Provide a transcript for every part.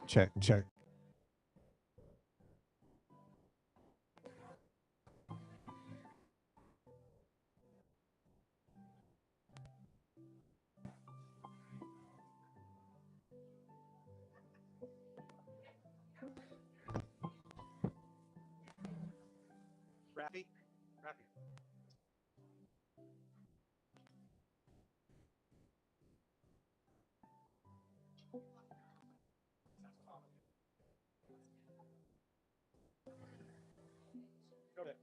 Check, check. Rappy? Rappy. Go there.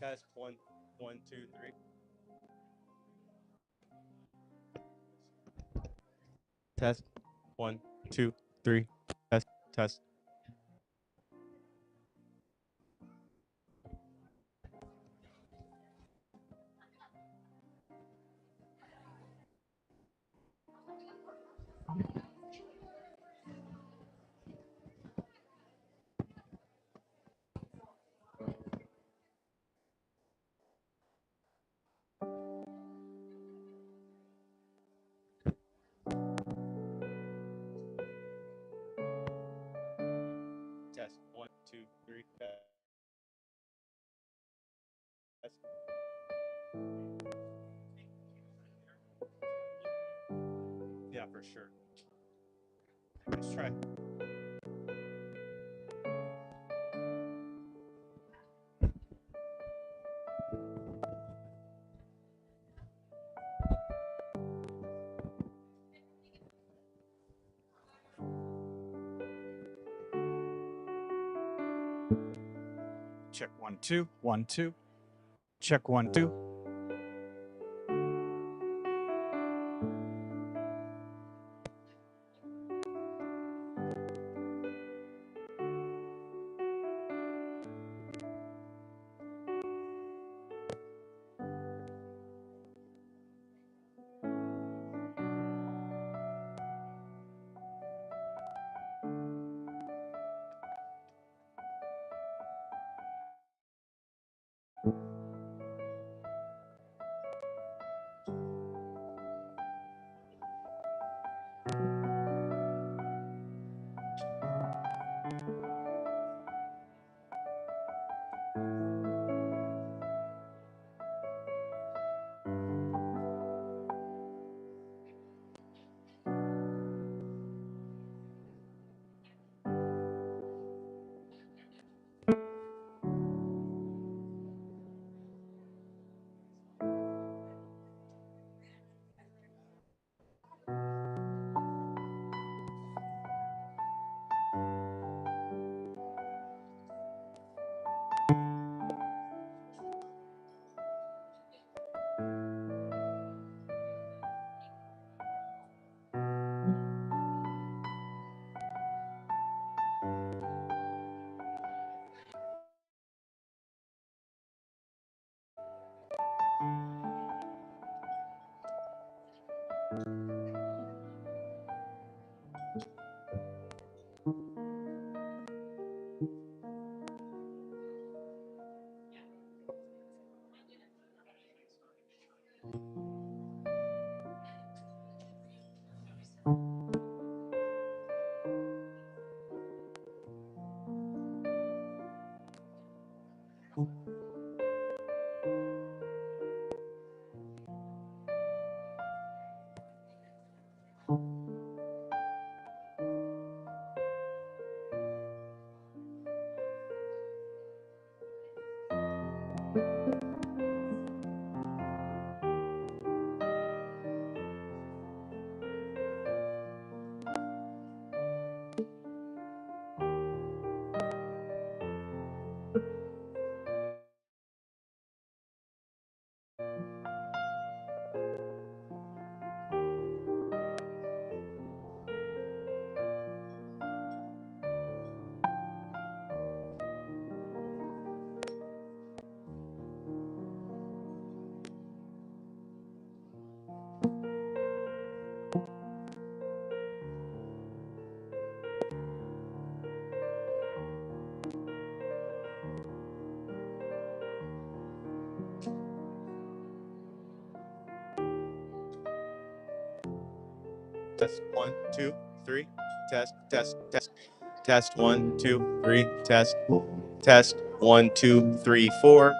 Test one, one, two, three. Test one, two, three. Test, test. Test one, two, three. Test. Yeah, for sure. Let's try. Check one, two, one, two. Check one, two. Test 1, 2, 3. Test, test, test. Test 1, 2, 3. Test. Test 1, 2, 3, 4.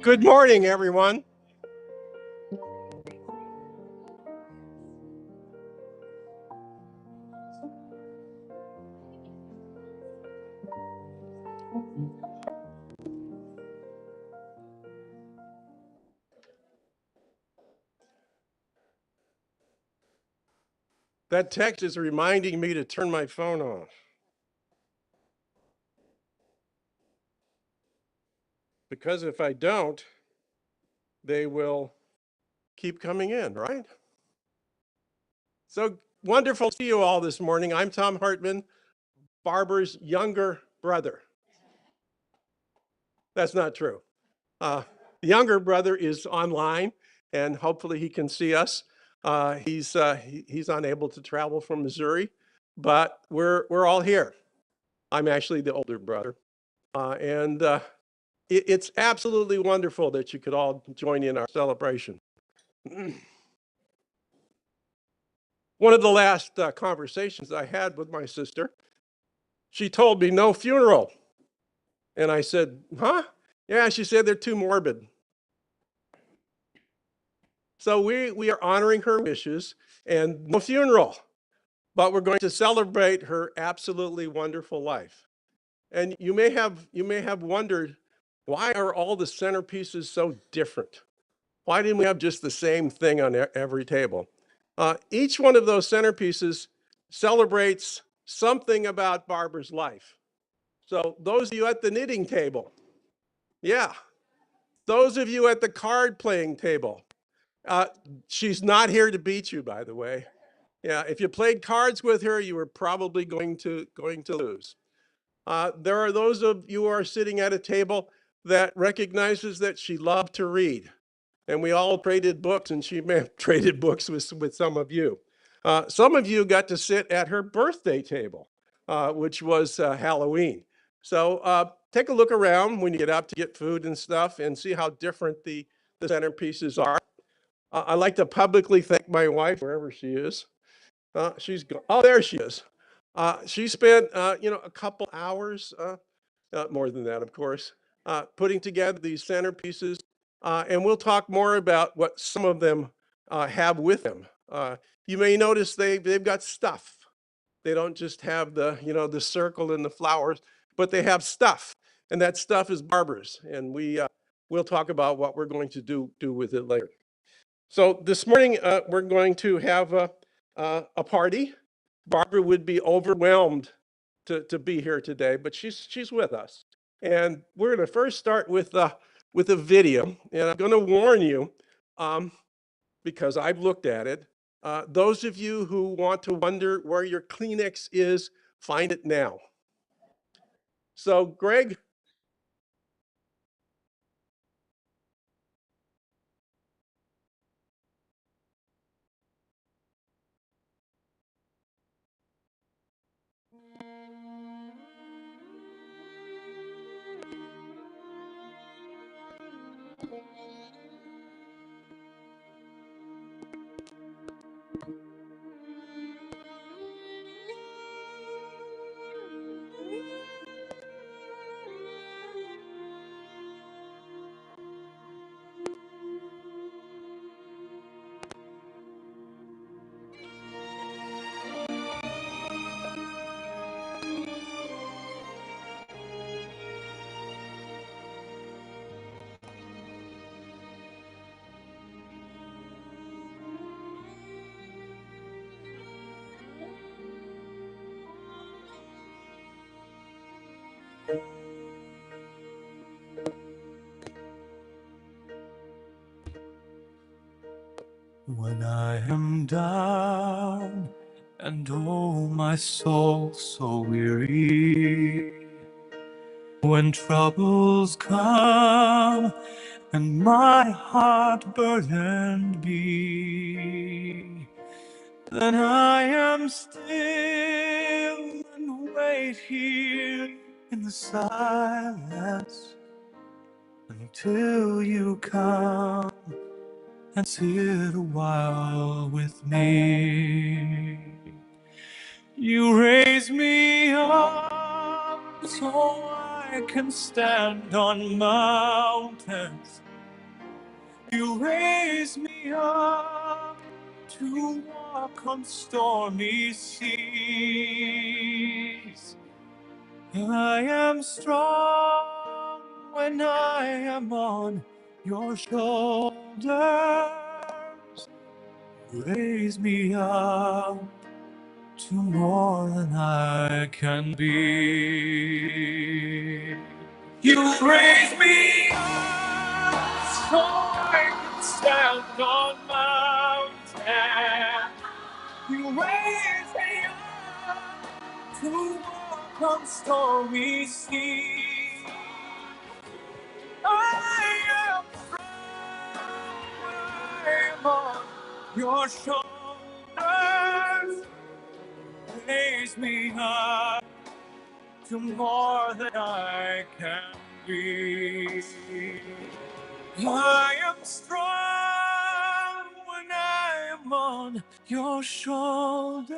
Good morning, everyone. That text is reminding me to turn my phone off. Because if I don't, they will keep coming in, right? So wonderful to see you all this morning. I'm Tom Hartman, Barbara's younger brother. That's not true. The younger brother is online, and hopefully he can see us. He's unable to travel from Missouri, but we're all here. I'm actually the older brother, and it's absolutely wonderful that you could all join in our celebration. One of the last conversations I had with my sister, she told me no funeral. And I said, huh? Yeah, she said they're too morbid. So we are honoring her wishes and no funeral, but we're going to celebrate her absolutely wonderful life. And you may have wondered, why are all the centerpieces so different? Why didn't we have just the same thing on every table? Each one of those centerpieces celebrates something about Barbara's life. So those of you at the knitting table, yeah. Those of you at the card playing table, she's not here to beat you, by the way. Yeah, if you played cards with her, you were probably going to lose. There are those of you who are sitting at a table that recognizes that she loved to read. And we all traded books, and she may have traded books with some of you. Some of you got to sit at her birthday table, which was Halloween. So take a look around when you get out to get food and stuff and see how different the centerpieces are. I like to publicly thank my wife, wherever she is. Oh, there she is. She spent, a couple hours, more than that, of course, putting together these centerpieces. And we'll talk more about what some of them have with them. You may notice they've got stuff. They don't just have the circle and the flowers, but they have stuff. And that stuff is Barbara's. And we'll talk about what we're going to do with it later. So this morning, we're going to have a party. Barbara would be overwhelmed to be here today, but she's with us. And we're going to first start with a video. And I'm going to warn you, because I've looked at it. Those of you who want to wonder where your Kleenex is, find it now. So, Greg. When I am down and oh my soul so weary, when troubles come and my heart burdened be, then I am still and wait here in the silence until you come and sit a while with me. You raise me up so I can stand on mountains. You raise me up to walk on stormy seas. I am strong when I am on your shoulders. Raise me up to more than I can be. You raise me up so I can stand on mountains. You raise me up to walk on stormy seas. I am strong when I Your shoulders raise me up to more than I can be. I am strong when I am on your shoulders.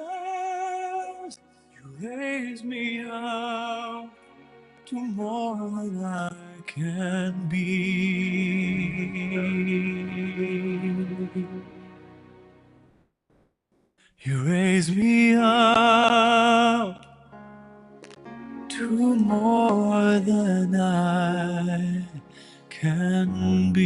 You raise me up to more than I can be. You raise me up to more than I can be.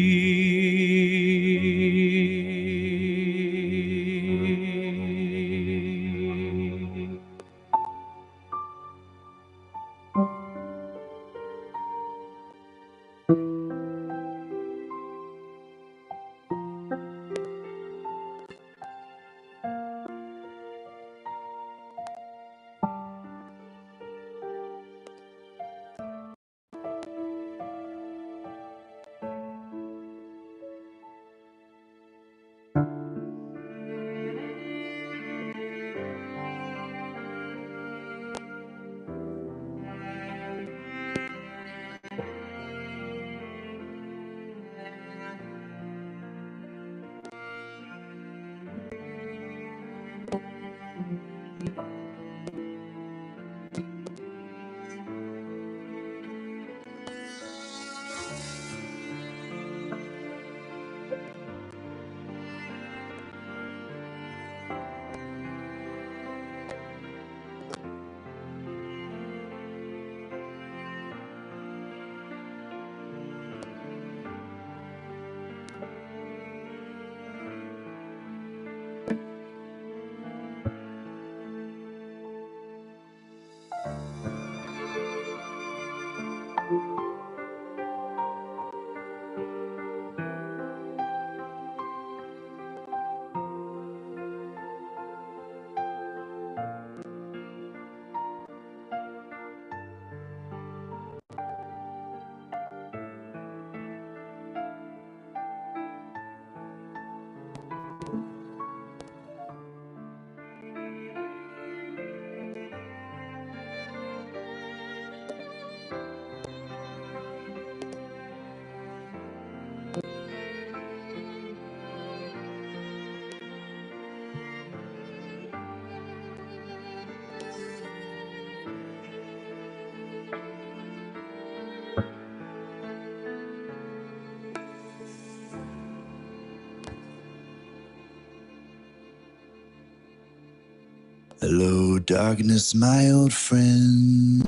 Hello, darkness, my old friend.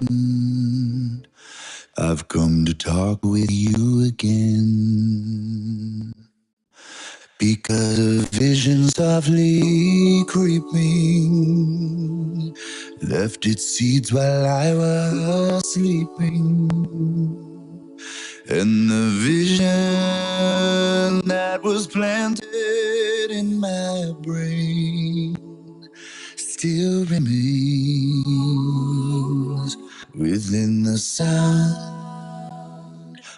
I've come to talk with you again. Because a vision softly creeping left its seeds while I was sleeping. And the vision that was planted in my brain still remains within the sound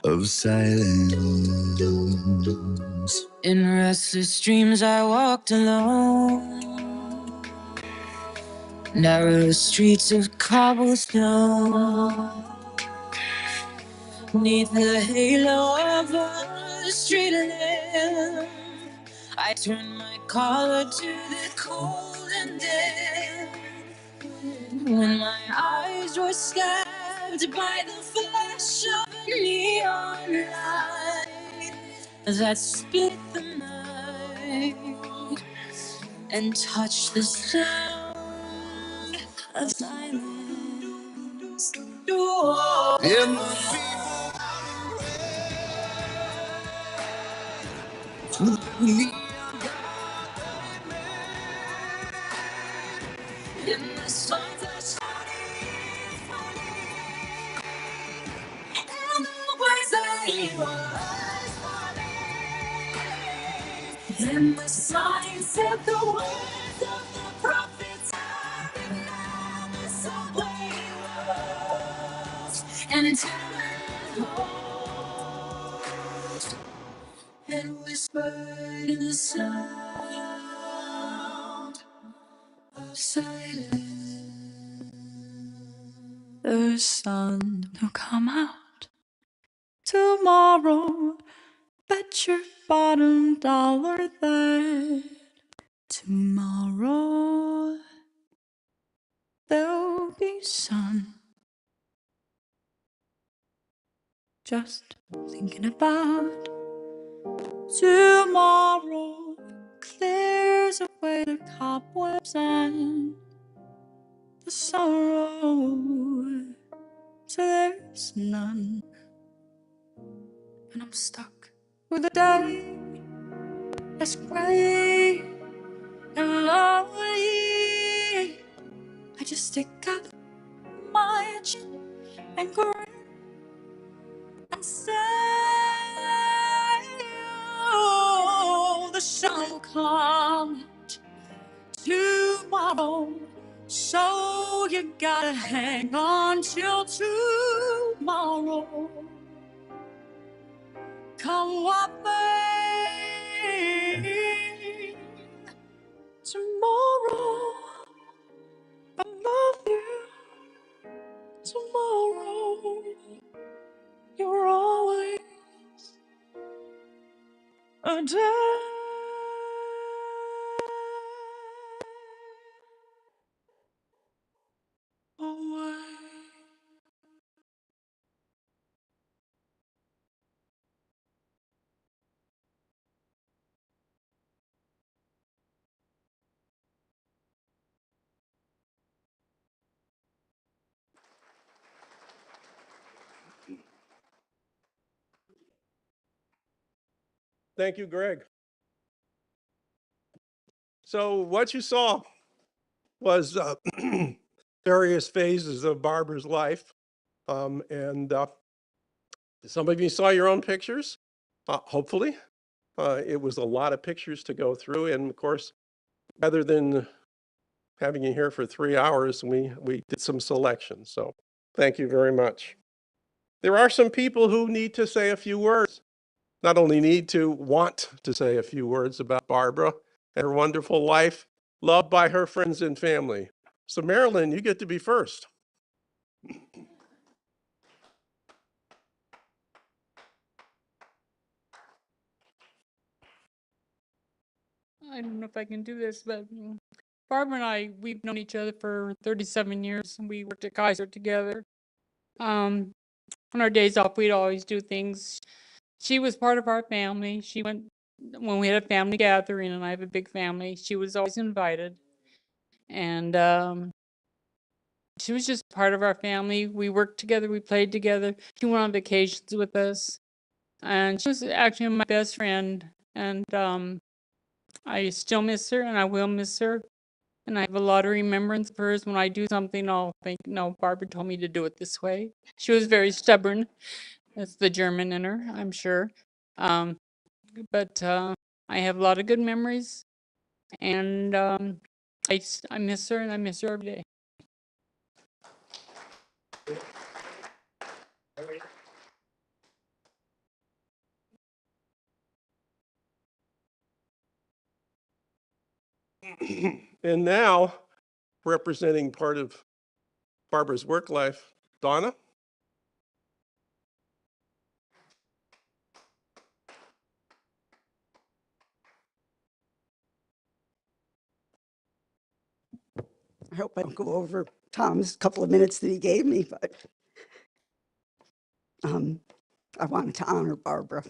of silence. In restless dreams I walked alone, narrow streets of cobblestone, neath the halo of a street lamp. I turned my collar to the cold and damp. When my eyes were stabbed by the flash of a neon light that split the night and touched the sound of silence. In the in the sun that and always I was. And the sign said the words of the prophets are in the subway walls and turned home and whispered in the sun. excited. The sun will come out tomorrow. Bet your bottom dollar that tomorrow there'll be sun. Just thinking about tomorrow clears away the cobwebs and the sorrow, so there's none. And I'm stuck with a day that's gray and lonely. I just stick out my chin and grin and say, oh, the sun will come tomorrow, so you gotta hang on till tomorrow. Come what may, tomorrow I love you. Tomorrow you're always a day away. Thank you, Greg. So what you saw was various phases of Barbara's life. And some of you saw your own pictures, hopefully. It was a lot of pictures to go through. And of course, rather than having you here for 3 hours, we did some selections. So thank you very much. There are some people who need to say a few words. Not only need to, want to say a few words about Barbara and her wonderful life, loved by her friends and family. So Marilyn, you get to be first. I don't know if I can do this, but Barbara and I, we've known each other for 37 years, and we worked at Kaiser together. On our days off, we'd always do things. She was part of our family. She went when we had a family gathering, and I have a big family. She was always invited, and she was just part of our family. We worked together. We played together. She went on vacations with us, and she was actually my best friend. And I still miss her, and I will miss her. And I have a lot of remembrance of hers. When I do something, I'll think, no, Barbara told me to do it this way. She was very stubborn. That's the German in her, I'm sure. But I have a lot of good memories. And I miss her, and I miss her every day. And now, representing part of Barbara's work life, Donna. I hope I don't go over Tom's couple of minutes that he gave me, but I wanted to honor Barbara.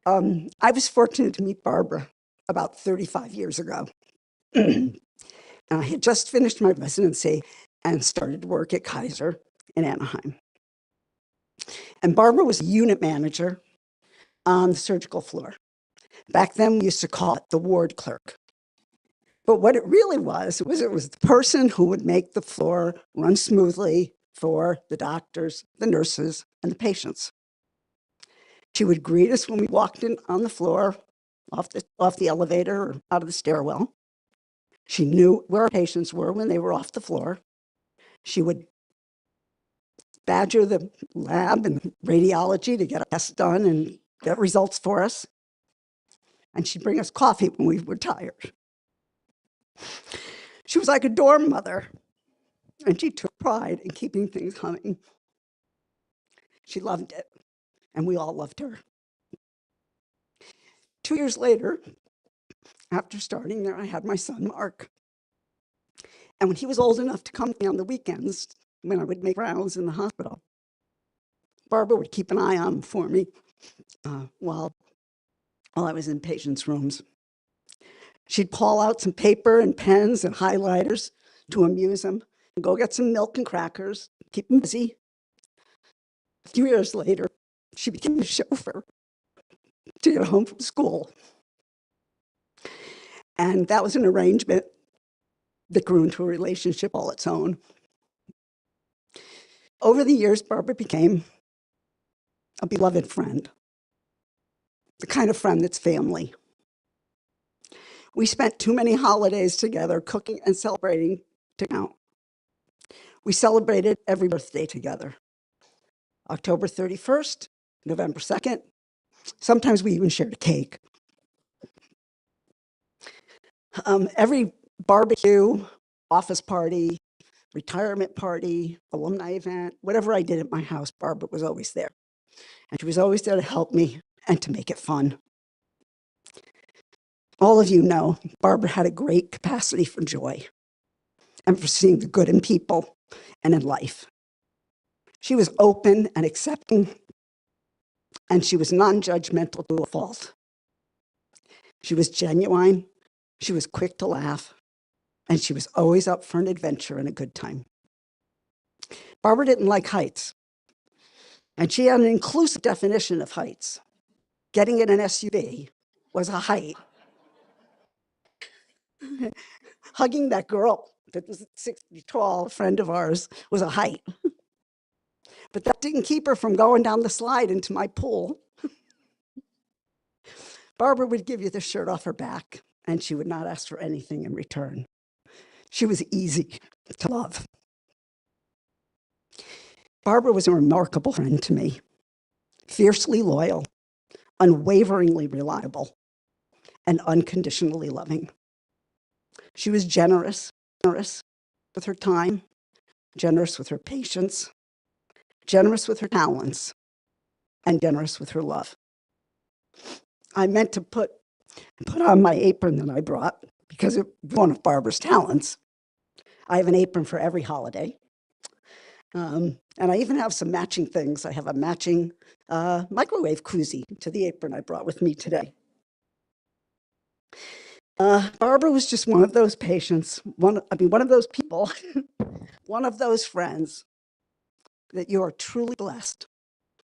I was fortunate to meet Barbara about 35 years ago. And I had just finished my residency and started to work at Kaiser in Anaheim. And Barbara was a unit manager on the surgical floor. Back then, we used to call it the ward clerk. But what it really was the person who would make the floor run smoothly for the doctors, the nurses, and the patients. She would greet us when we walked in on the floor, off the elevator or out of the stairwell. She knew where our patients were when they were off the floor. She would badger the lab and radiology to get a test done and get results for us. And she'd bring us coffee when we were tired. She was like a dorm mother, and she took pride in keeping things humming. She loved it, and we all loved her. 2 years later, after starting there, I had my son, Mark. And when he was old enough to come to me on the weekends, when I would make rounds in the hospital, Barbara would keep an eye on him for me while I was in patients' rooms. She'd pull out some paper and pens and highlighters to amuse him, and go get some milk and crackers, keep him busy. A few years later, she became a chauffeur to get home from school. And that was an arrangement that grew into a relationship all its own. Over the years, Barbara became a beloved friend, the kind of friend that's family. We spent too many holidays together, cooking and celebrating to count. We celebrated every birthday together. October 31st, November 2nd. Sometimes we even shared a cake. Every barbecue, office party, retirement party, alumni event, whatever I did at my house, Barbara was always there. And she was always there to help me and to make it fun. All of you know Barbara had a great capacity for joy and for seeing the good in people and in life. She was open and accepting, and she was non-judgmental to a fault. She was genuine, she was quick to laugh, and she was always up for an adventure and a good time. Barbara didn't like heights, and she had an inclusive definition of heights. Getting in an SUV was a height. Hugging that girl that was 6 feet tall, a friend of ours, was a height. But that didn't keep her from going down the slide into my pool. Barbara would give you the shirt off her back, and she would not ask for anything in return. She was easy to love. Barbara was a remarkable friend to me, fiercely loyal, unwaveringly reliable, and unconditionally loving. She was generous with her time, generous with her patience, generous with her talents, and generous with her love. I meant to put on my apron that I brought because it was one of Barbara's talents. I have an apron for every holiday. And I even have some matching things. I have a matching microwave koozie to the apron I brought with me today. Barbara was just one of those patients, one of those people, one of those friends that you are truly blessed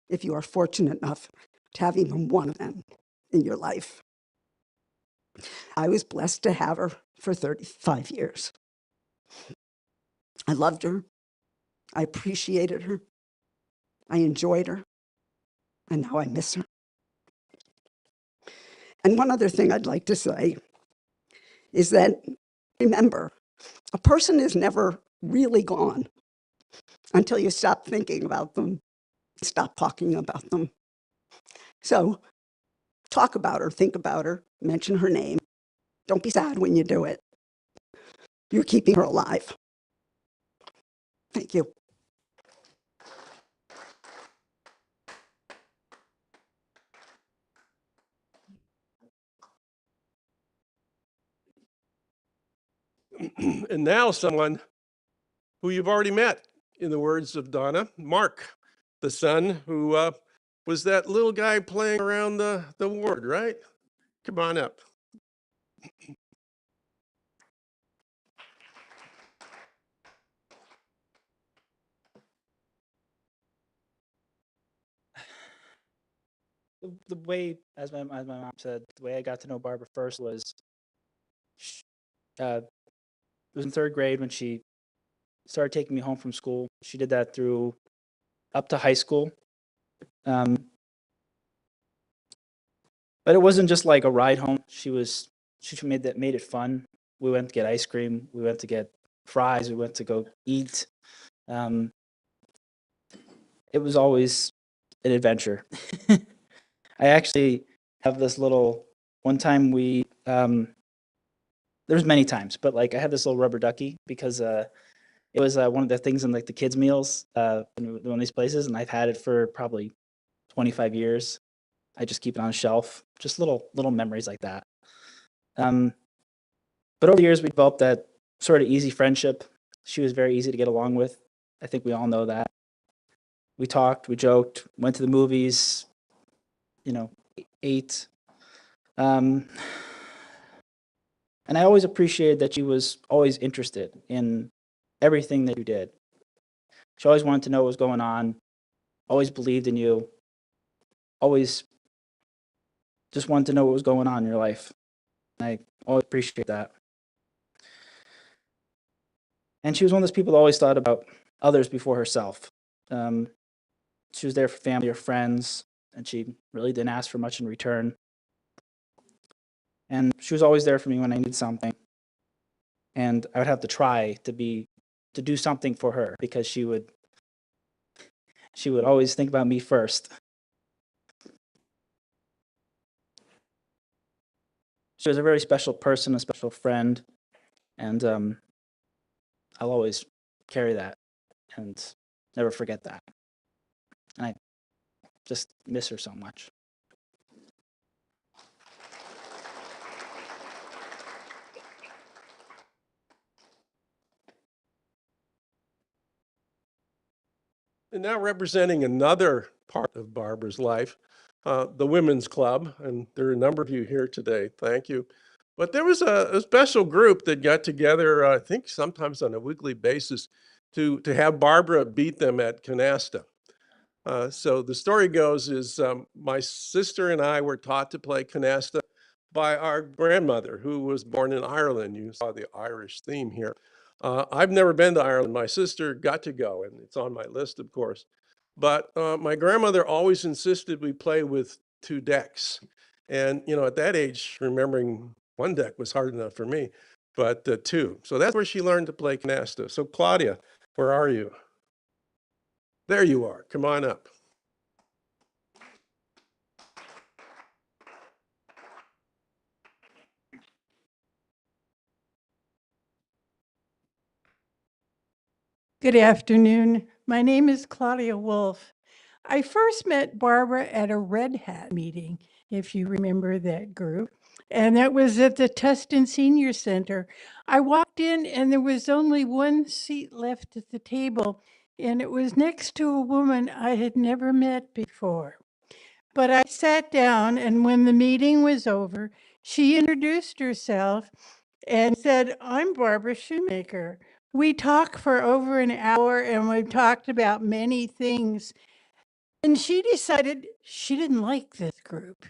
if you are fortunate enough to have even one of them in your life. I was blessed to have her for 35 years. I loved her. I appreciated her. I enjoyed her. And now I miss her. And one other thing I'd like to say is that, remember, a person is never really gone until you stop thinking about them, stop talking about them. So talk about her, think about her, mention her name. Don't be sad when you do it. You're keeping her alive. Thank you. And now someone who you've already met, in the words of Donna, Mark, the son who was that little guy playing around the ward, right? Come on up. The way, as my mom said, the way I got to know Barbara first was, it was in third grade when she started taking me home from school. She did that through up to high school. But it wasn't just like a ride home. She made it fun. We went to get ice cream. We went to get fries. We went to go eat. It was always an adventure. I actually have this little, one time we There's many times, but like I had this little rubber ducky because it was one of the things in like the kids' meals in one of these places, and I've had it for probably 25 years. I just keep it on a shelf. Just little memories like that. But over the years, we developed that sort of easy friendship. She was very easy to get along with. I think we all know that. We talked, we joked, went to the movies, ate. And I always appreciated that she was always interested in everything that you did. She always wanted to know what was going on, always believed in you, always just wanted to know what was going on in your life. And I always appreciate that. And she was one of those people that always thought about others before herself. She was there for family or friends, and she really didn't ask for much in return. And she was always there for me when I needed something. And I would have to try to do something for her because she would always think about me first. She was a very special person, a special friend, and I'll always carry that and never forget that. And I just miss her so much. And now representing another part of Barbara's life, the Women's Club, and there are a number of you here today. Thank you. But there was a special group that got together, I think sometimes on a weekly basis, to have Barbara beat them at canasta. So the story goes is my sister and I were taught to play canasta by our grandmother, who was born in Ireland. You saw the Irish theme here. I've never been to Ireland. My sister got to go, and it's on my list, of course. But my grandmother always insisted we play with 2 decks. And, at that age, remembering 1 deck was hard enough for me, but 2. So that's where she learned to play canasta. So Claudia, where are you? There you are. Come on up. Good afternoon. My name is Claudia Wolf. I first met Barbara at a Red Hat meeting, if you remember that group, and that was at the Tustin Senior Center. I walked in and there was only 1 seat left at the table, and it was next to a woman I had never met before. But I sat down, and when the meeting was over, she introduced herself and said, "I'm Barbara Shoemaker." We talked for over an hour and we talked about many things. And she decided she didn't like this group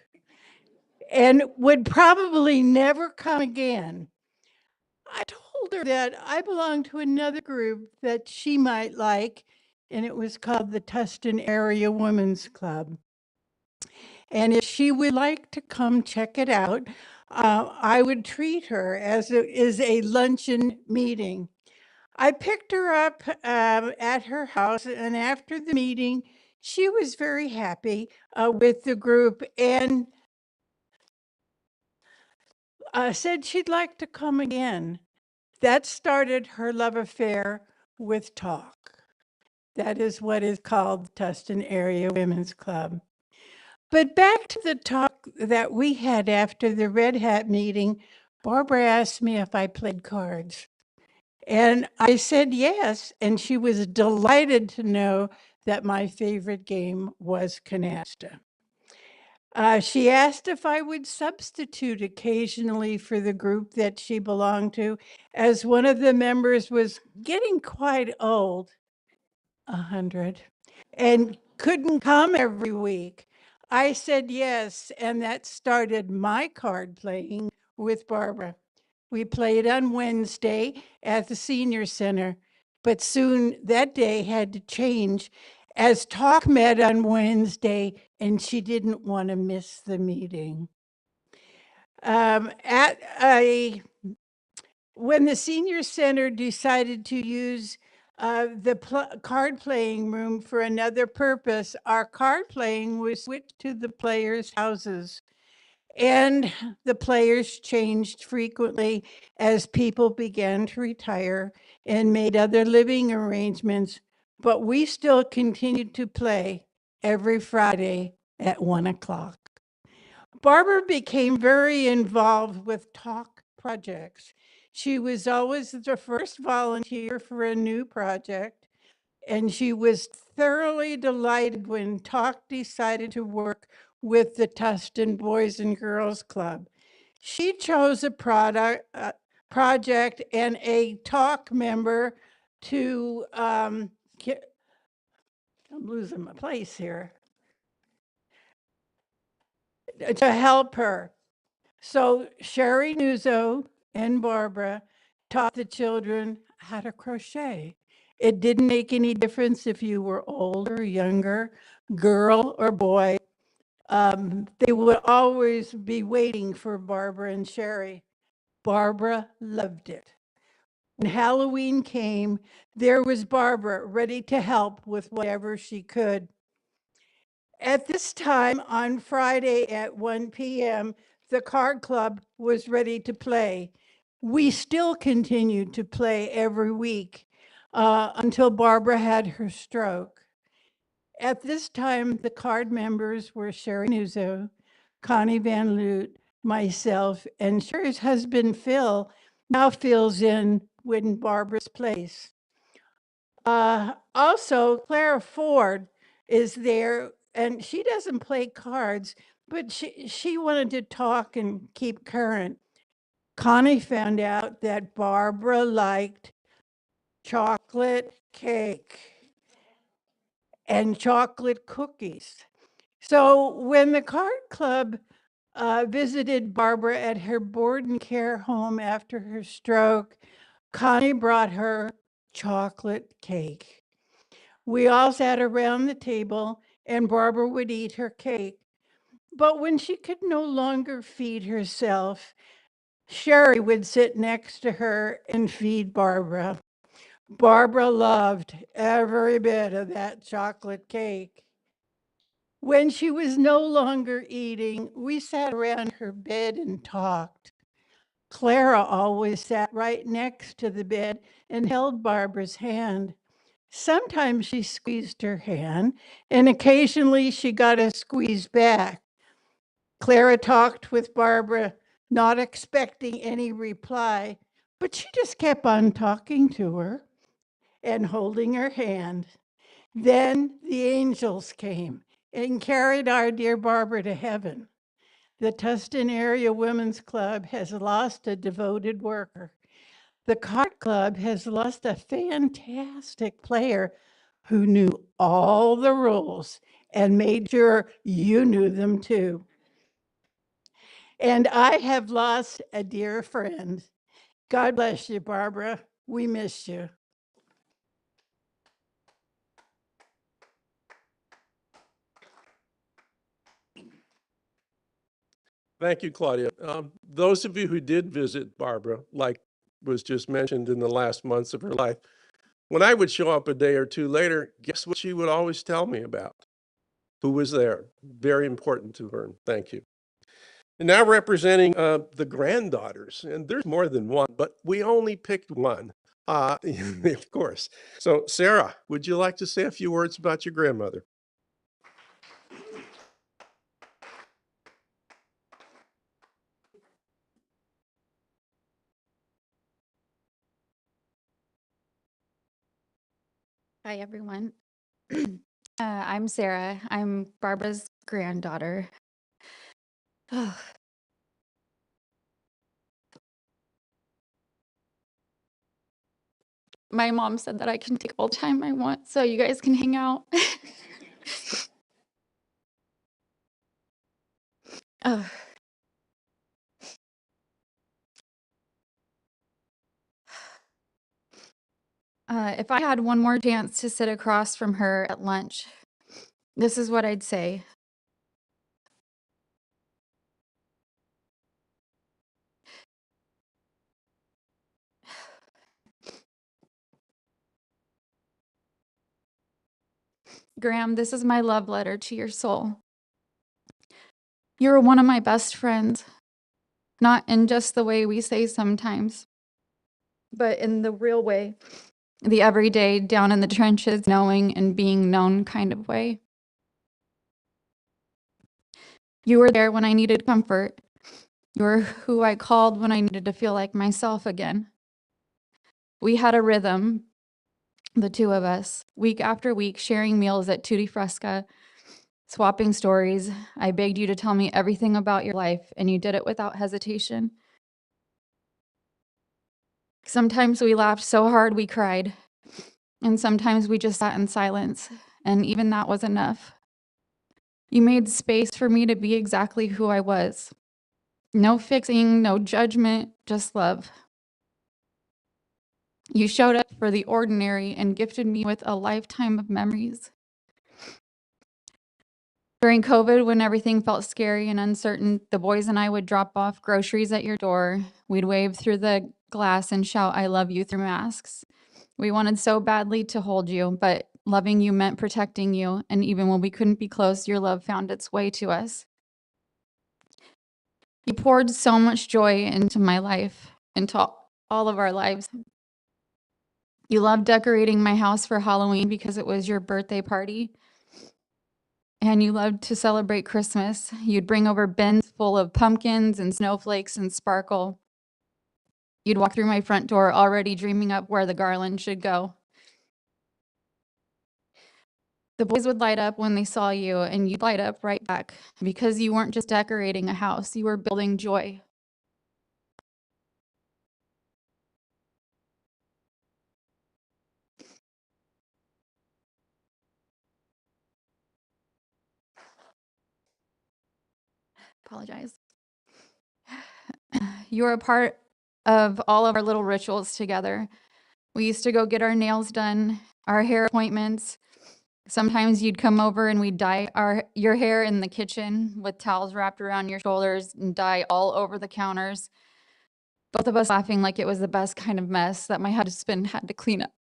and would probably never come again. I told her that I belonged to another group that she might like, and it was called the Tustin Area Women's Club. And if she would like to come check it out, I would treat her as a luncheon meeting. I picked her up at her house, and after the meeting, she was very happy with the group and said she'd like to come again. That started her love affair with talk. That is what is called the Tustin Area Women's Club. But back to the talk that we had after the Red Hat meeting, Barbara asked me if I played cards. And I said yes, and she was delighted to know that my favorite game was canasta. She asked if I would substitute occasionally for the group that she belonged to, as one of the members was getting quite old, 100, and couldn't come every week. I said yes, and that started my card playing with Barbara. We played on Wednesday at the senior center, but soon that day had to change as talk met on Wednesday and she didn't want to miss the meeting. When the senior center decided to use the card playing room for another purpose, our card playing was switched to the players' houses. And the players changed frequently as people began to retire and made other living arrangements, but we still continued to play every Friday at 1 o'clock. Barbara became very involved with talk projects. She was always the first volunteer for a new project, and she was thoroughly delighted when Talk decided to work with the Tustin Boys and Girls Club. She chose a project and a Talk member to I'm losing my place here, to help her. So Sherry Nuzzo and Barbara taught the children how to crochet. It didn't make any difference if you were older, younger, girl, or boy. They would always be waiting for Barbara and Sherry. Barbara loved it. When Halloween came, there was Barbara ready to help with whatever she could. At this time on Friday at 1 p.m., the card club was ready to play. We still continued to play every week until Barbara had her stroke. At this time, the card members were Sherry Nuzzo, Connie Van Loot, myself, and Sherry's husband, Phil, now fills in Barbara's place. Also, Clara Ford is there, and she doesn't play cards, but she wanted to talk and keep current. Connie found out that Barbara liked chocolate cake and chocolate cookies. So when the card club visited Barbara at her board and care home after her stroke, Connie brought her chocolate cake. We all sat around the table and Barbara would eat her cake. But when she could no longer feed herself, Sherry would sit next to her and feed Barbara. Barbara loved every bit of that chocolate cake. When she was no longer eating, we sat around her bed and talked. Clara always sat right next to the bed and held Barbara's hand. Sometimes she squeezed her hand, and occasionally she got a squeeze back. Clara talked with Barbara, not expecting any reply, but she just kept on talking to her and holding her hand. Then the angels came and carried our dear Barbara to heaven. The Tustin Area Women's Club has lost a devoted worker. The Card Club has lost a fantastic player who knew all the rules and made sure you knew them too. And I have lost a dear friend. God bless you, Barbara. We miss you. Thank you, Claudia. Those of you who did visit Barbara, like was just mentioned in the last months of her life, when I would show up a day or two later, guess what she would always tell me about? Who was there? Very important to her. Thank you. And now representing the granddaughters, and there's more than one, but we only picked one, of course. So Sarah, would you like to say a few words about your grandmother? Hi, everyone. I'm Sarah. I'm Barbara's granddaughter. Oh, my mom said that I can take all the time I want, so you guys can hang out. Oh. If I had one more chance to sit across from her at lunch, this is what I'd say. Graham, this is my love letter to your soul. You were one of my best friends, not in just the way we say sometimes, but in the real way, the everyday, down in the trenches, knowing and being known kind of way. You were there when I needed comfort. You were who I called when I needed to feel like myself again. We had a rhythm, the two of us, week after week, sharing meals at Tutti Fresca, swapping stories. I begged you to tell me everything about your life, and you did it without hesitation. Sometimes we laughed so hard we cried, and sometimes we just sat in silence, and even that was enough. You made space for me to be exactly who I was. No fixing, no judgment, just love. You showed up for the ordinary and gifted me with a lifetime of memories. During COVID, when everything felt scary and uncertain, the boys and I would drop off groceries at your door. We'd wave through the glass and shout, "I love you," through masks. We wanted so badly to hold you, but loving you meant protecting you. And even when we couldn't be close, your love found its way to us. You poured so much joy into my life, into all of our lives. You loved decorating my house for Halloween because it was your birthday party. And you loved to celebrate Christmas. You'd bring over bins full of pumpkins and snowflakes and sparkle. You'd walk through my front door already dreaming up where the garland should go. The boys would light up when they saw you, and you'd light up right back because you weren't just decorating a house, you were building joy. Apologize. You were a part of all of our little rituals together. We used to go get our nails done, our hair appointments. Sometimes you'd come over and we'd dye your hair in the kitchen with towels wrapped around your shoulders and dye all over the counters. Both of us laughing like it was the best kind of mess that my husband had to clean up.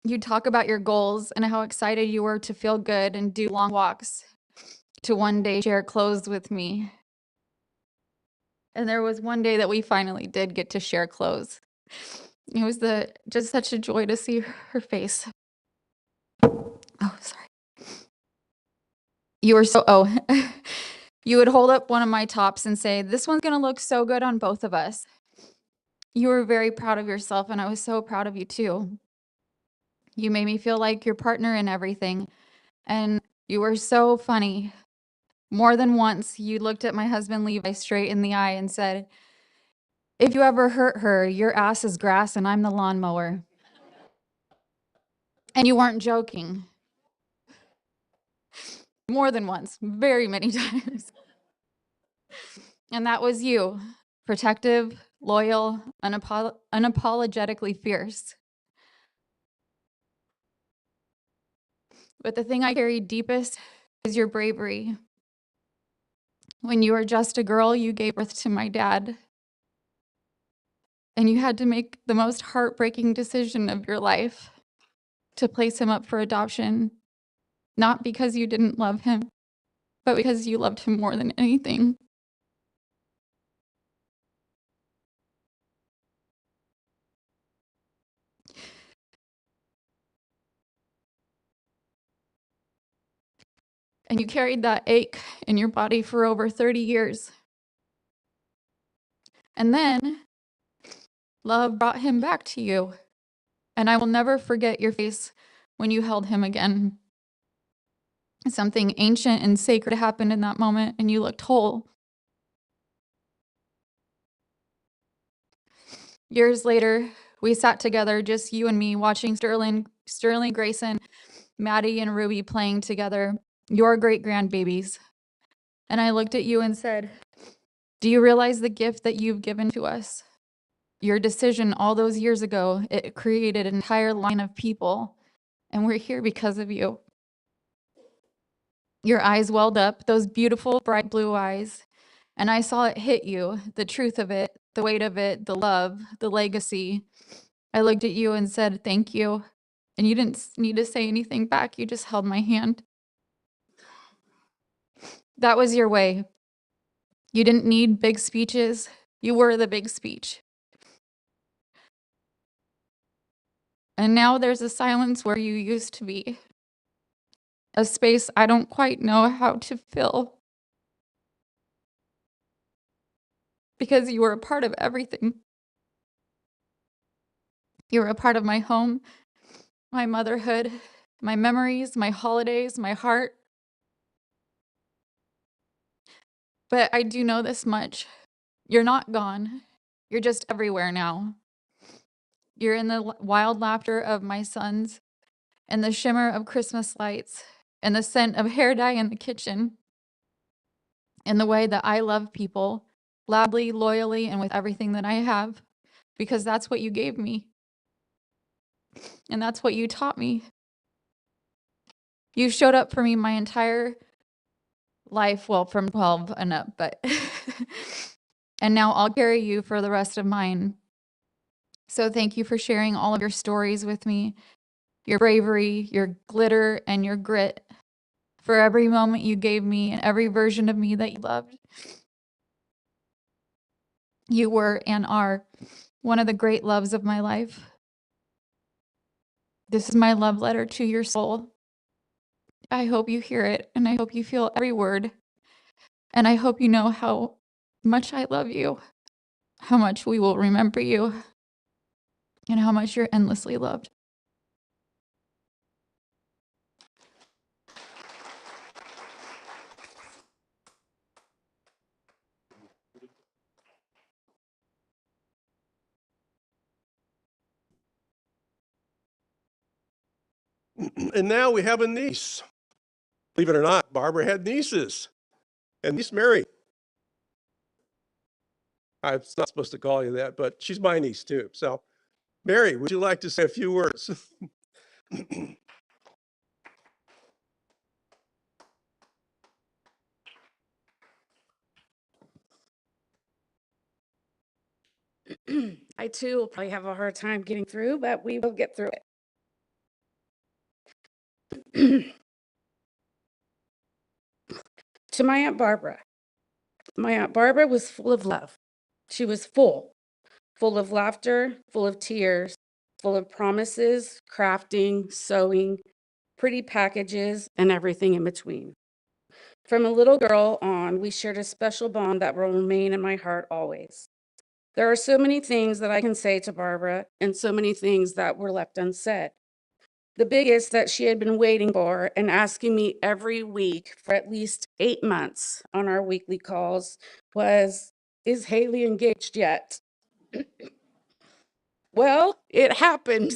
You'd talk about your goals and how excited you were to feel good and do long walks, to one day share clothes with me. And there was one day that we finally did get to share clothes. It was just such a joy to see her face. Oh, sorry. You were you would hold up one of my tops and say, "This one's gonna look so good on both of us." You were very proud of yourself, and I was so proud of you too. You made me feel like your partner in everything, and you were so funny. More than once, you looked at my husband Levi straight in the eye and said, "If you ever hurt her, your ass is grass and I'm the lawnmower." And you weren't joking. More than once, very many times. And that was you, protective, loyal, unapologetically fierce. But the thing I carry deepest is your bravery. When you were just a girl, you gave birth to my dad. And you had to make the most heartbreaking decision of your life to place him up for adoption, not because you didn't love him, but because you loved him more than anything. And you carried that ache in your body for over 30 years. And then love brought him back to you. And I will never forget your face when you held him again. Something ancient and sacred happened in that moment, and you looked whole. Years later, we sat together, just you and me, watching Sterling, Grayson, Maddie, and Ruby playing together, your great grandbabies. And I looked at you and said, "Do you realize the gift that you've given to us? Your decision all those years ago, it created an entire line of people, and we're here because of you." Your eyes welled up, those beautiful, bright blue eyes, and I saw it hit you, the truth of it, the weight of it, the love, the legacy. I looked at you and said, thank you. And you didn't need to say anything back. You just held my hand. That was your way. You didn't need big speeches. You were the big speech. And now there's a silence where you used to be. A space I don't quite know how to fill. Because you were a part of everything. You were a part of my home, my motherhood, my memories, my holidays, my heart. But I do know this much. You're not gone. You're just everywhere now. You're in the wild laughter of my sons, and the shimmer of Christmas lights, and the scent of hair dye in the kitchen, and the way that I love people, loudly, loyally, and with everything that I have, because that's what you gave me. And that's what you taught me. You showed up for me my entire life, well, from 12 and up, but and now I'll carry you for the rest of mine. So thank you for sharing all of your stories with me, your bravery, your glitter, and your grit, for every moment you gave me and every version of me that you loved. You were and are one of the great loves of my life. This is my love letter to your soul. I hope you hear it, and I hope you feel every word. And I hope you know how much I love you, how much we will remember you, and how much you're endlessly loved. And now we have a niece. Believe it or not, Barbara had nieces. And niece Mary. I'm not supposed to call you that, but she's my niece too. So, Mary, would you like to say a few words? I too will probably have a hard time getting through, but we will get through it. To my Aunt Barbara was full of love. She was full of laughter, full of tears, full of promises, crafting, sewing, pretty packages, and everything in between. From a little girl on, we shared a special bond that will remain in my heart always. There are so many things that I can say to Barbara, and so many things that were left unsaid. The biggest that she had been waiting for and asking me every week for at least 8 months on our weekly calls was, is Haley engaged yet? Well, it happened.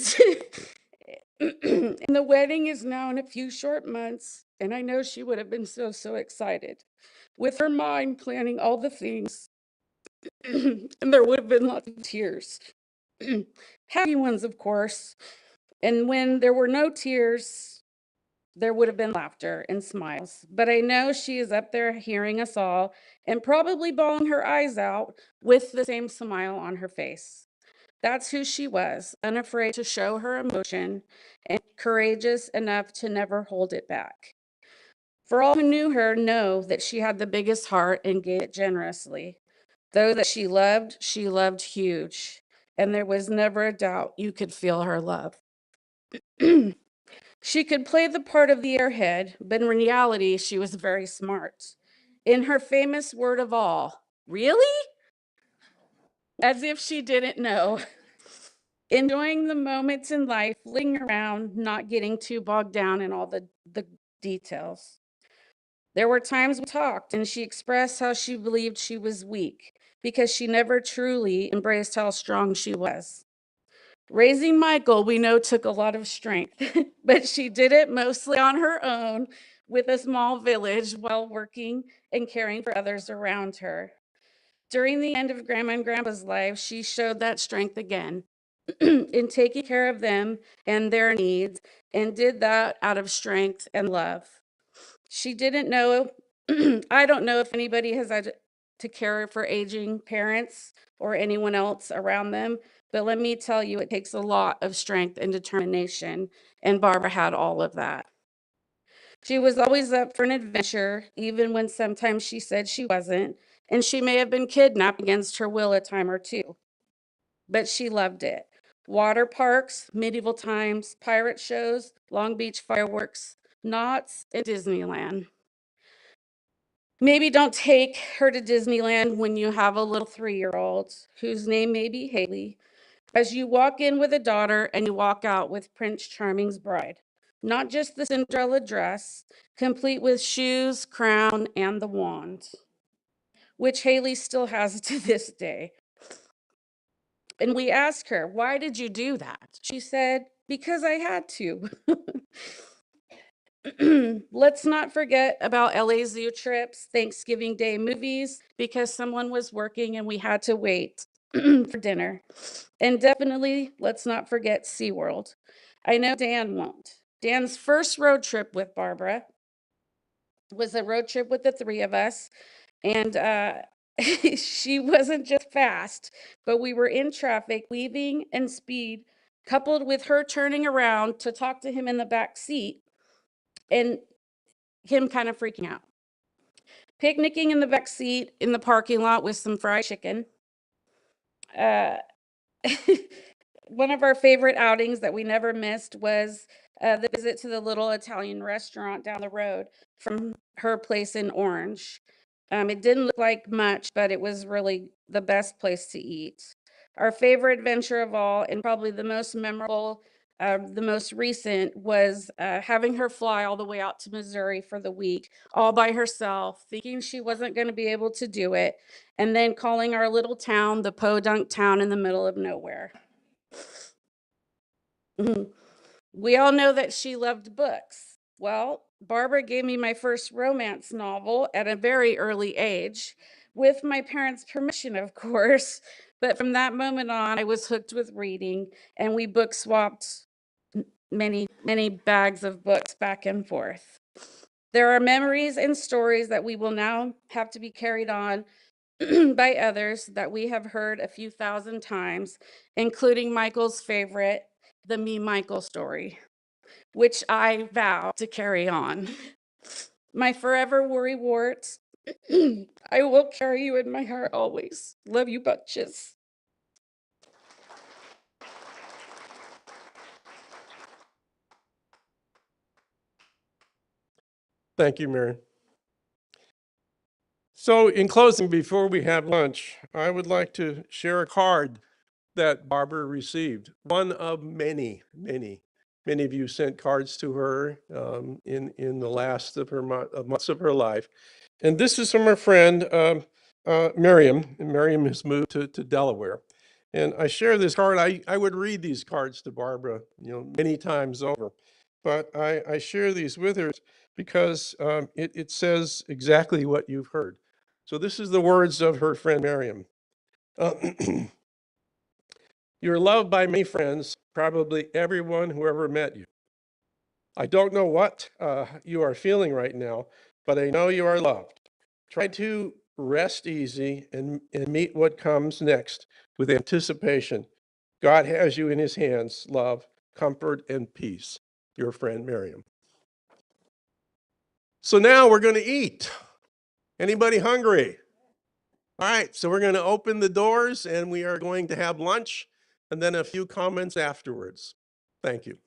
And the wedding is now in a few short months, and I know she would have been so excited. With her mind planning all the things, and there would have been lots of tears. Happy ones, of course. And when there were no tears, there would have been laughter and smiles. But I know she is up there hearing us all and probably bawling her eyes out with the same smile on her face. That's who she was, unafraid to show her emotion and courageous enough to never hold it back. For all who knew her, know that she had the biggest heart and gave it generously. Though that she loved huge, and there was never a doubt you could feel her love. She could play the part of the airhead, but in reality, she was very smart. In her famous word of all, really? As if she didn't know. Enjoying the moments in life, flitting around, not getting too bogged down in all the details. There were times we talked and she expressed how she believed she was weak because she never truly embraced how strong she was. Raising Michael, we know, took a lot of strength, but she did it mostly on her own with a small village while working and caring for others around her. During the end of Grandma and Grandpa's life, she showed that strength again in taking care of them and their needs, and did that out of strength and love. She didn't know, I don't know if anybody has had to care for aging parents or anyone else around them, But let me tell you, it takes a lot of strength and determination, and Barbara had all of that. She was always up for an adventure, even when sometimes she said she wasn't, and she may have been kidnapped against her will a time or two. But she loved it. Water parks, medieval times, pirate shows, Long Beach fireworks, knots, and Disneyland. Maybe don't take her to Disneyland when you have a little 3-year-old whose name may be Haley, as you walk in with a daughter and you walk out with Prince Charming's bride. Not just the Cinderella dress, complete with shoes, crown, and the wand, which Haley still has to this day. And we asked her, "Why did you do that?" She said, "Because I had to." Let's not forget about LA Zoo trips, Thanksgiving Day movies, because someone was working and we had to wait for dinner. And definitely, let's not forget SeaWorld. I know Dan won't. Dan's first road trip with Barbara was a road trip with the 3 of us. And she wasn't just fast, but we were in traffic, weaving and speed, coupled with her turning around to talk to him in the back seat and him kind of freaking out. Picnicking in the back seat in the parking lot with some fried chicken. Uh, one of our favorite outings that we never missed was the visit to the little Italian restaurant down the road from her place in Orange. It didn't look like much, but it was really the best place to eat. Our favorite adventure of all, and probably the most memorable, the most recent, was having her fly all the way out to Missouri for the week, all by herself, thinking she wasn't going to be able to do it, and then calling our little town the Podunk town in the middle of nowhere. We all know that she loved books. Well, Barbara gave me my first romance novel at a very early age, with my parents' permission, of course. But from that moment on, I was hooked with reading, and we book swapped many, many bags of books back and forth. There are memories and stories that we will now have to be carried on by others that we have heard a few thousand times, including Michael's favorite, the Me Michael story, which I vow to carry on. My forever worry warts, I will carry you in my heart always. Love you bunches. Thank you, Mary. So in closing, before we have lunch, I would like to share a card that Barbara received. One of many, many. Many of you sent cards to her in the last of her months of her life. And this is from her friend, Miriam. And Miriam has moved to Delaware. And I share this card. I would read these cards to Barbara, many times over. But I share these with her because it says exactly what you've heard. So this is the words of her friend Miriam. You're loved by many friends, probably everyone who ever met you. I don't know what you are feeling right now, but I know you are loved. Try to rest easy and meet what comes next with anticipation. God has you in his hands, love, comfort, and peace. Your friend Miriam. So now we're going to eat. Anybody hungry? All right, so we're going to open the doors and we are going to have lunch and then a few comments afterwards. Thank you.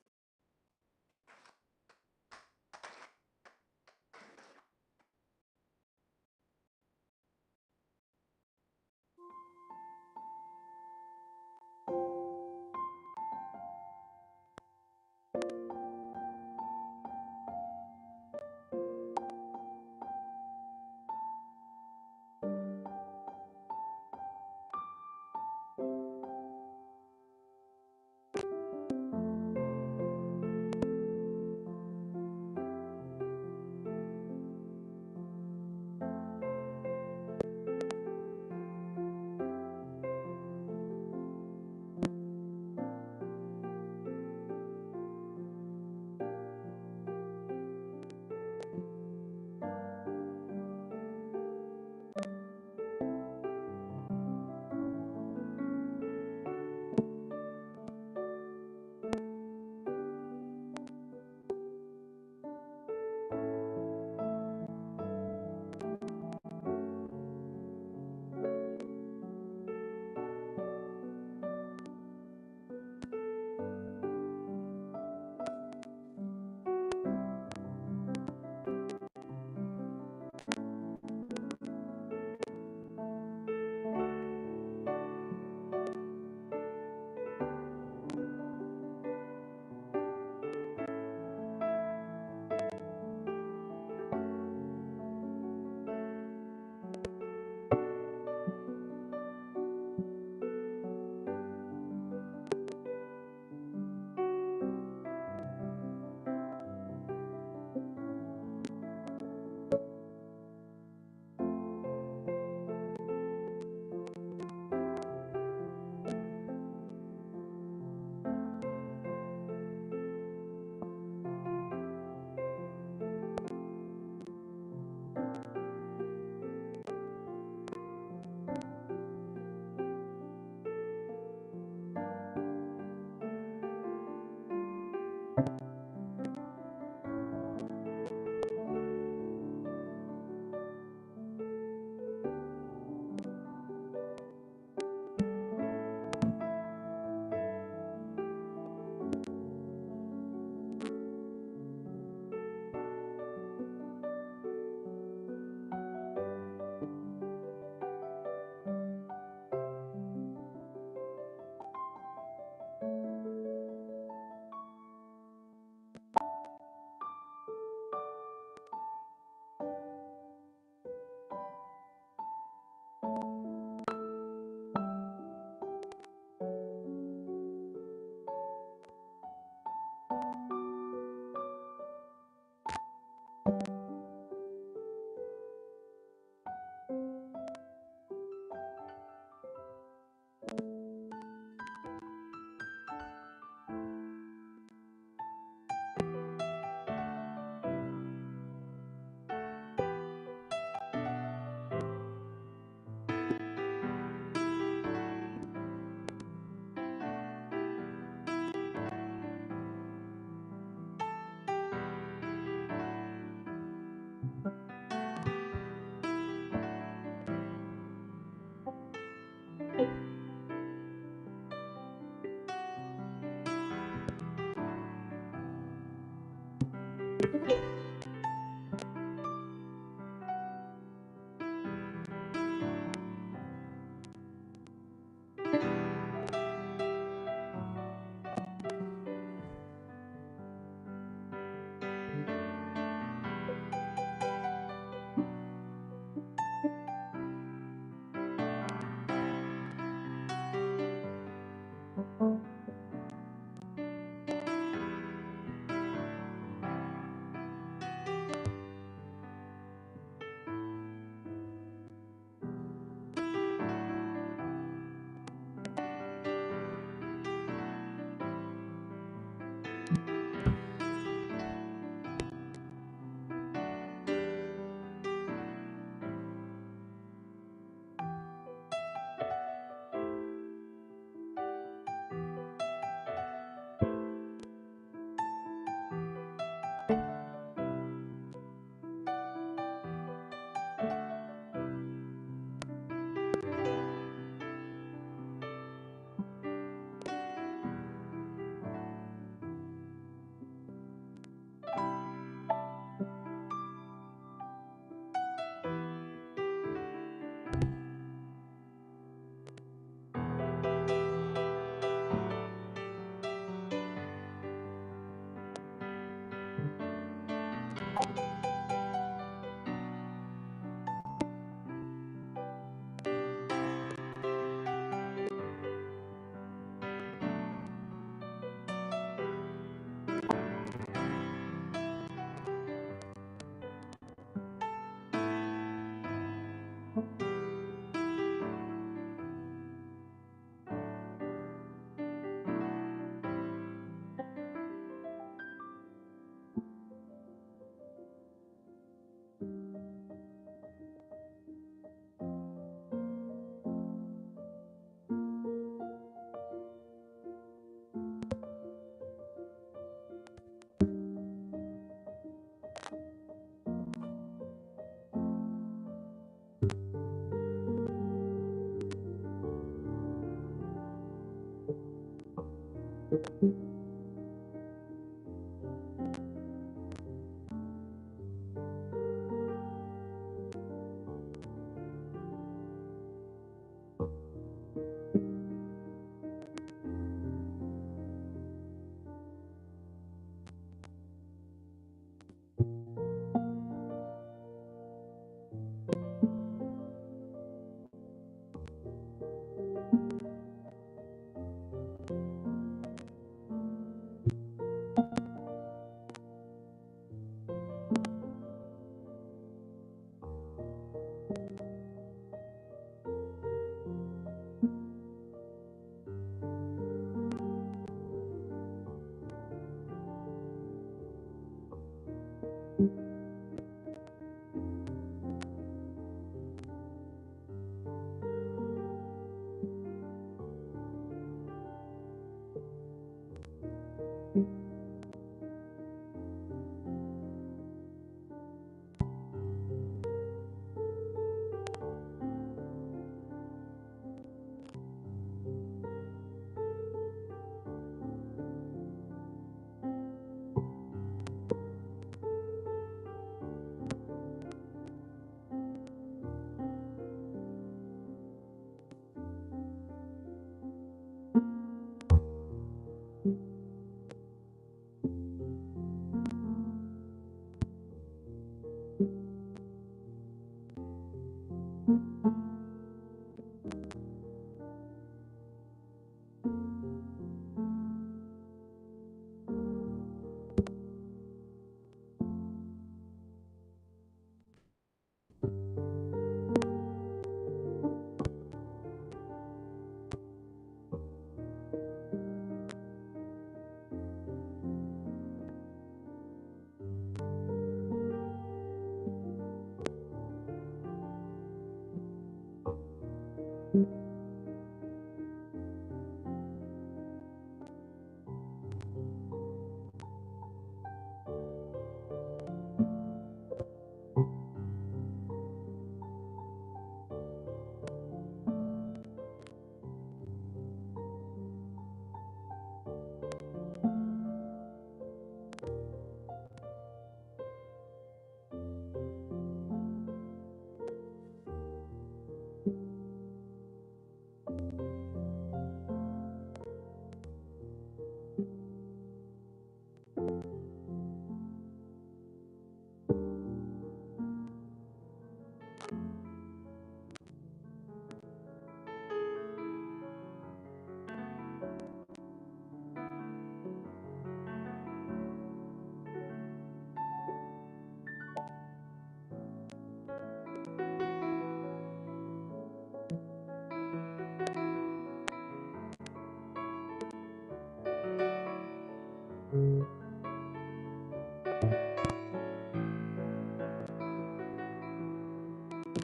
I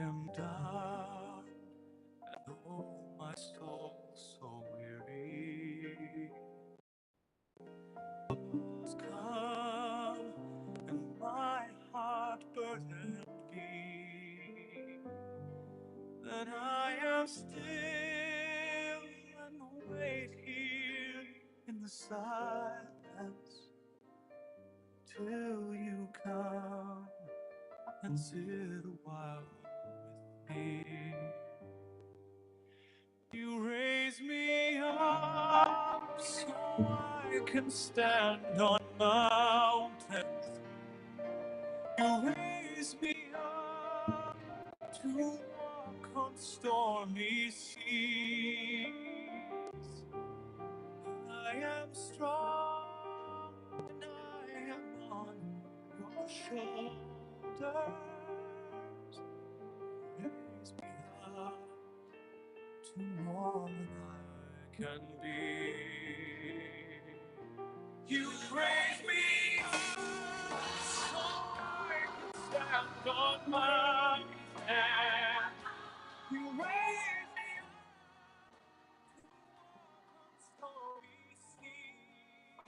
am down, and oh, my soul so weary. Has come, and my heart burdened be. Then I am still and wait here in the silence till you come and sit a while with me. You raise me up so I can stand on mountains. You raise me up to walk on stormy seas. I am strong and I am on your shoulders. Raise me up to more than I can be. You raise me up so I can stand on my hand. You raise me up on stormy seas.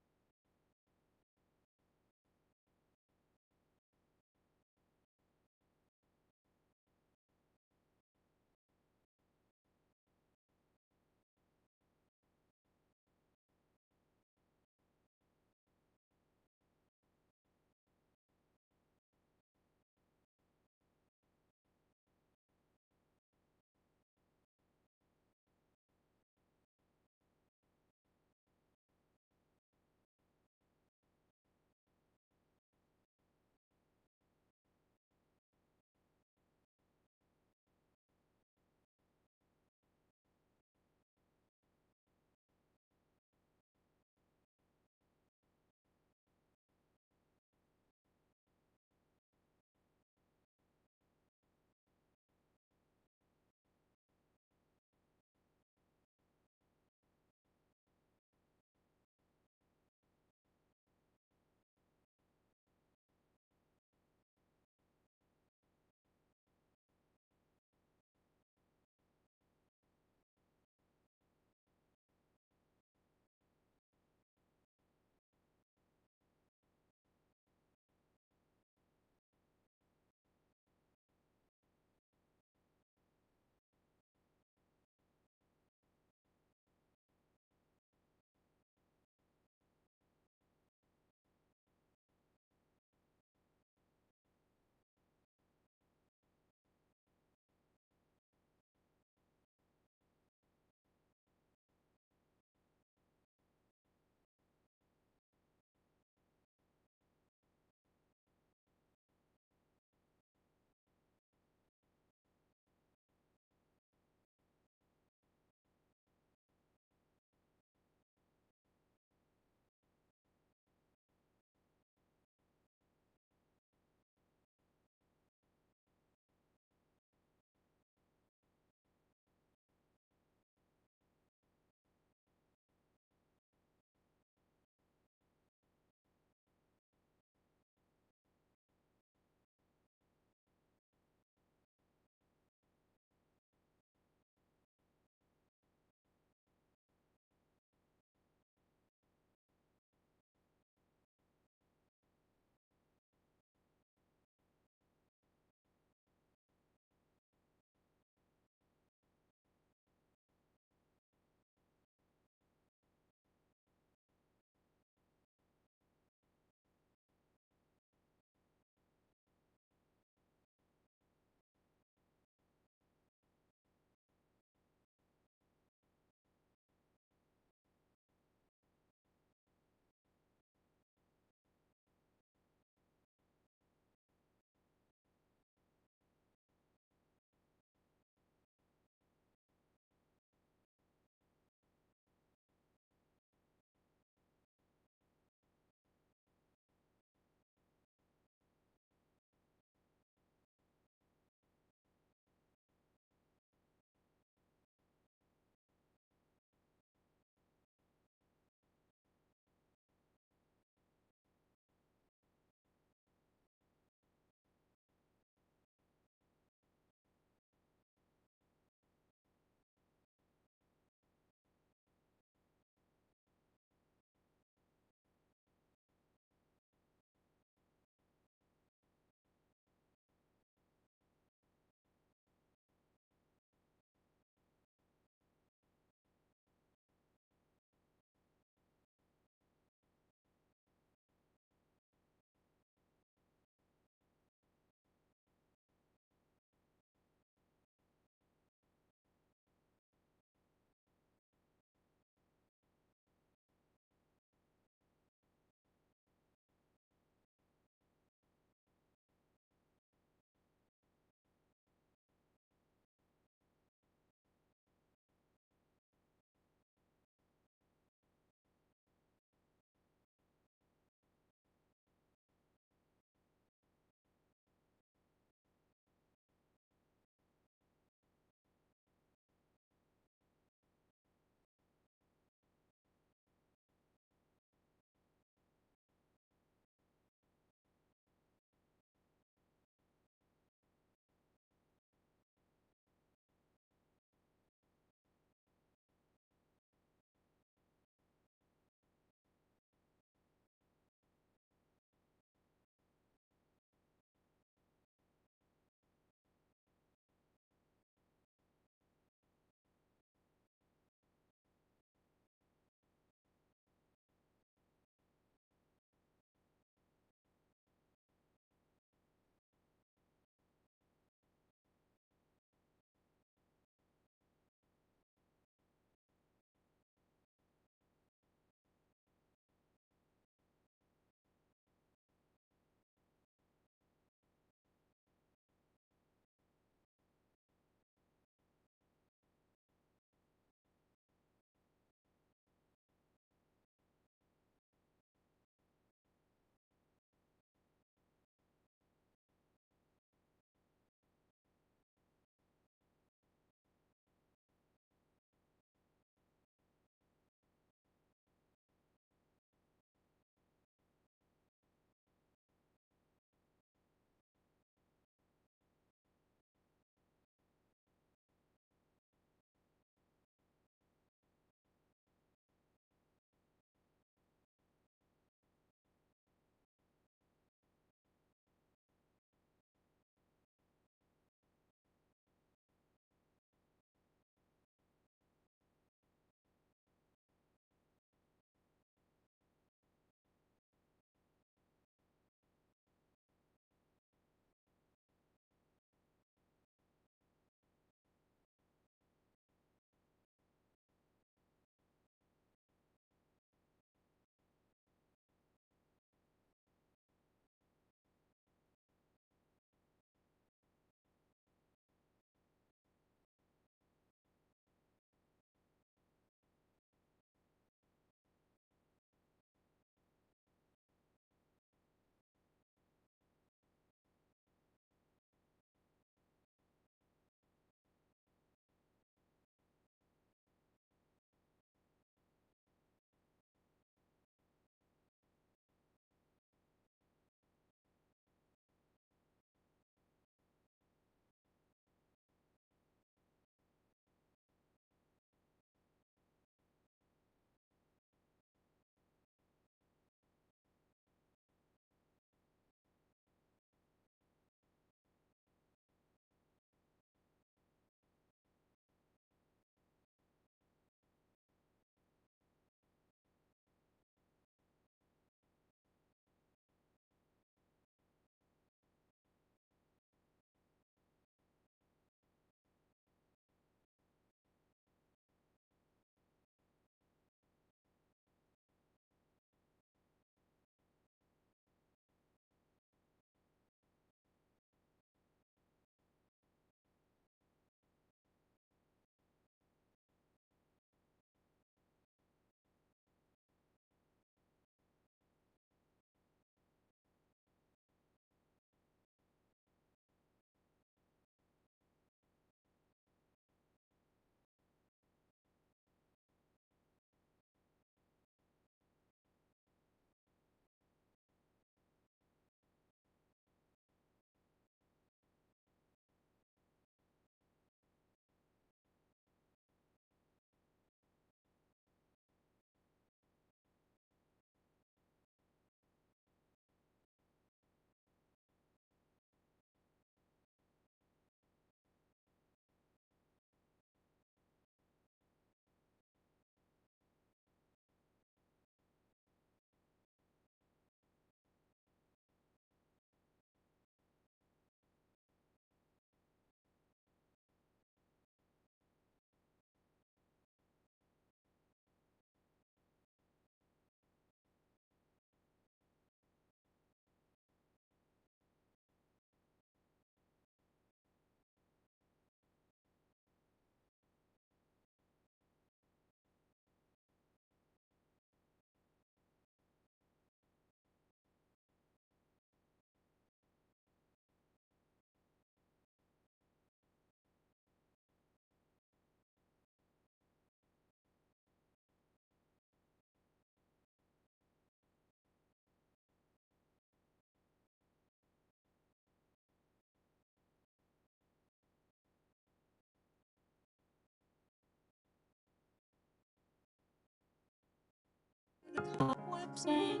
and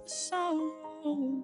the sorrow.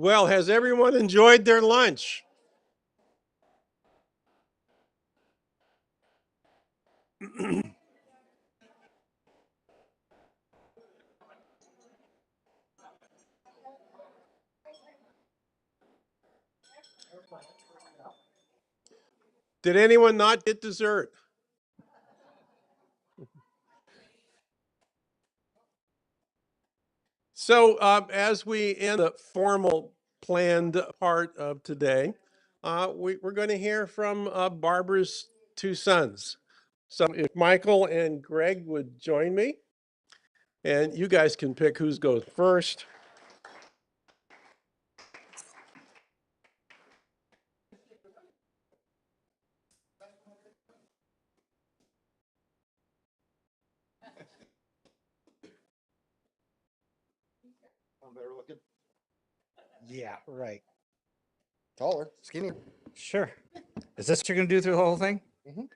Well, has everyone enjoyed their lunch? Did anyone not get dessert? So as we end the formal planned part of today, we're going to hear from Barbara's two sons. So if Michael and Greg would join me, and you guys can pick who's goes first. Better looking. Yeah, right. Taller, skinnier. Sure. Is this what you're going to do through the whole thing? Mhm.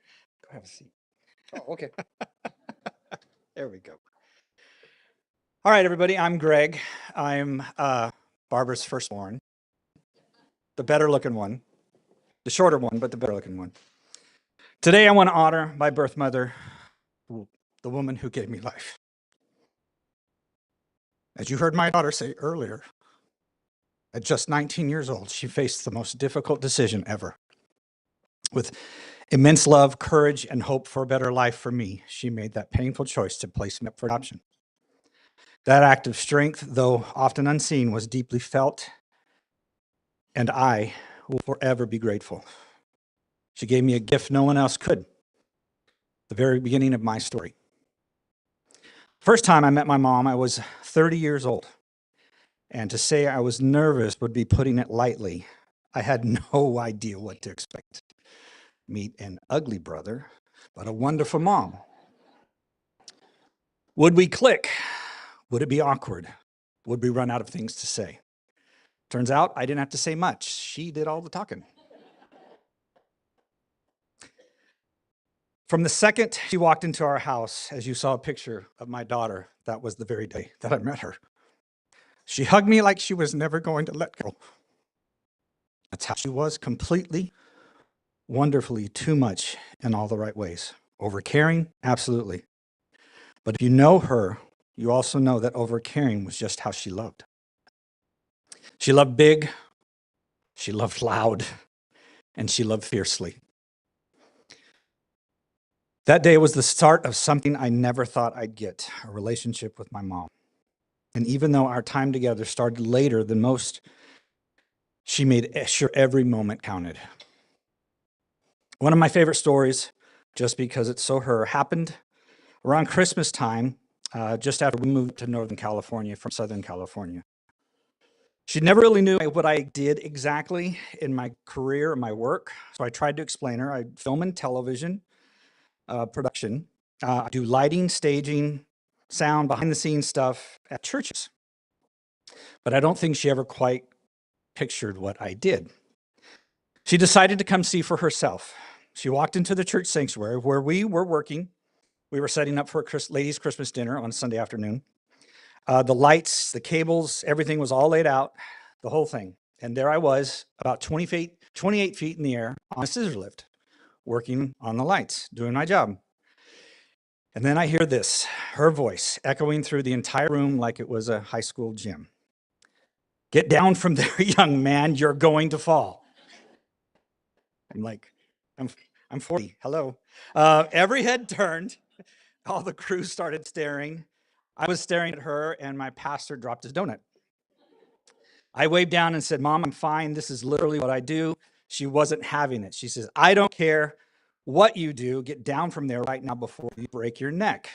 Go have a seat. Oh, okay. There we go. All right, everybody. I'm Greg. I'm Barbara's firstborn. The better looking one. The shorter one, but the better looking one. Today, I want to honor my birth mother, the woman who gave me life. As you heard my daughter say earlier, at just 19 years old, she faced the most difficult decision ever. With immense love, courage, and hope for a better life for me, she made that painful choice to place me up for adoption. That act of strength, though often unseen, was deeply felt, and I will forever be grateful. She gave me a gift no one else could, the very beginning of my story. First time I met my mom, I was 30 years old. And to say I was nervous would be putting it lightly. I had no idea what to expect. Meet an ugly brother, but a wonderful mom. Would we click? Would it be awkward? Would we run out of things to say? Turns out I didn't have to say much. She did all the talking. From the second she walked into our house, as you saw a picture of my daughter, that was the very day that I met her. She hugged me like she was never going to let go. That's how she was, completely, wonderfully, too much in all the right ways. Overcaring, absolutely. But if you know her, you also know that overcaring was just how she loved. She loved big, she loved loud, and she loved fiercely. That day was the start of something I never thought I'd get, a relationship with my mom. And even though our time together started later than most, she made sure every moment counted. One of my favorite stories, just because it's so her, happened around Christmas time, just after we moved to Northern California from Southern California. She never really knew what I did exactly in my career or my work, so I tried to explain her. I film and television production. I do lighting, staging, sound, behind-the-scenes stuff at churches. But I don't think she ever quite pictured what I did. She decided to come see for herself. She walked into the church sanctuary where we were working. We were setting up for a ladies' Christmas dinner on a Sunday afternoon. The lights, the cables, everything was all laid out, the whole thing. And there I was, about 28 feet in the air on a scissor lift, working on the lights, doing my job. And then I hear this, her voice echoing through the entire room like it was a high school gym. "Get down from there, young man, you're going to fall." I'm like, I'm 40, hello. Every head turned, all the crew started staring. I was staring at her, and my pastor dropped his donut. I waved down and said, "Mom, I'm fine. This is literally what I do." She wasn't having it. She says, "I don't care what you do. Get down from there right now before you break your neck."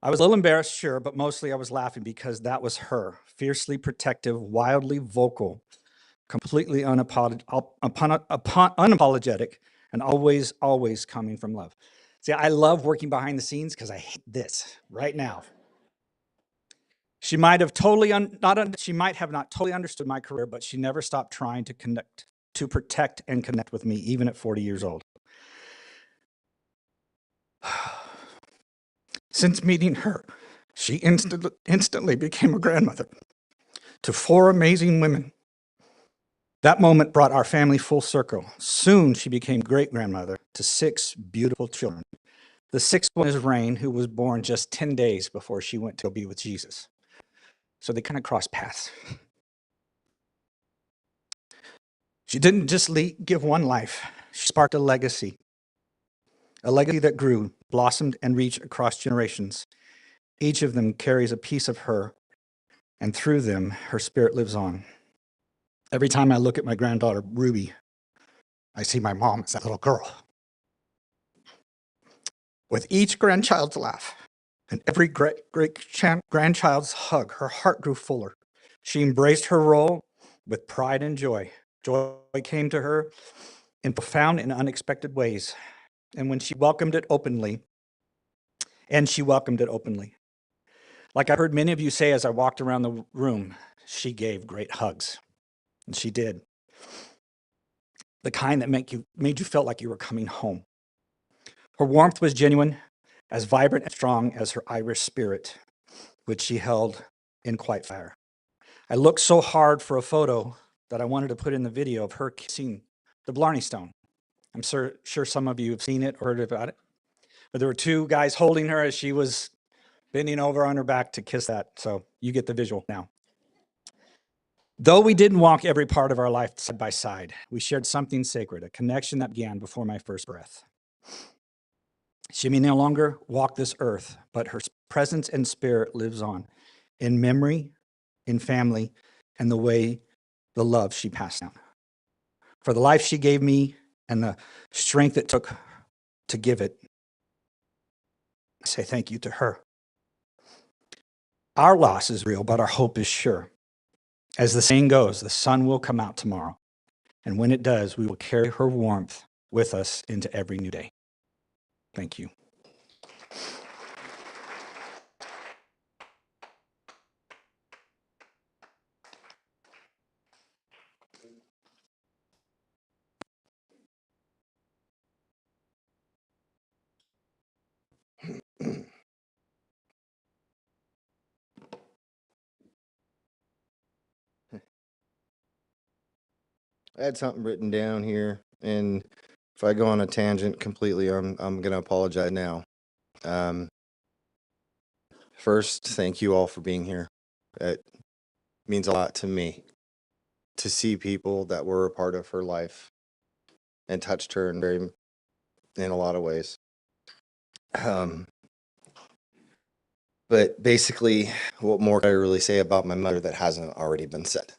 I was a little embarrassed, sure, but mostly I was laughing because that was her, fiercely protective, wildly vocal, completely unapologetic, and always coming from love. See, I love working behind the scenes because I hate this right now. She might have not totally understood my career, but she never stopped trying to protect and connect with me, even at 40 years old. Since meeting her, she instantly became a grandmother. to 4 amazing women. That moment brought our family full circle. Soon she became great-grandmother to 6 beautiful children. The 6th one is Rain, who was born just 10 days before she went to be with Jesus. So they kind of crossed paths. She didn't just give one life. She sparked a legacy that grew, blossomed, and reached across generations. Each of them carries a piece of her, and through them, her spirit lives on. Every time I look at my granddaughter, Ruby, I see my mom as that little girl. With each grandchild's laugh and every grandchild's hug, her heart grew fuller. She embraced her role with pride and joy. Joy came to her in profound and unexpected ways. And when she welcomed it openly, Like I heard many of you say as I walked around the room, she gave great hugs. And she did. The kind that made you feel like you were coming home. Her warmth was genuine, as vibrant and strong as her Irish spirit, which she held in quiet fire. I looked so hard for a photo that I wanted to put in the video of her kissing the Blarney Stone. I'm sure some of you have seen it or heard about it. But there were 2 guys holding her as she was bending over on her back to kiss that. So you get the visual now. Though we didn't walk every part of our life side by side, we shared something sacred, a connection that began before my first breath. She may no longer walk this earth, but her presence and spirit lives on in memory, in family, and the love she passed down. For the life she gave me and the strength it took to give it, I say thank you to her. Our loss is real, but our hope is sure. As the saying goes, the sun will come out tomorrow. And when it does, we will carry her warmth with us into every new day. Thank you. I had something written down here, and if I go on a tangent completely, I'm gonna apologize now. First, thank you all for being here. It means a lot to me to see people that were a part of her life and touched her in a lot of ways. But basically, what more can I really say about my mother that hasn't already been said?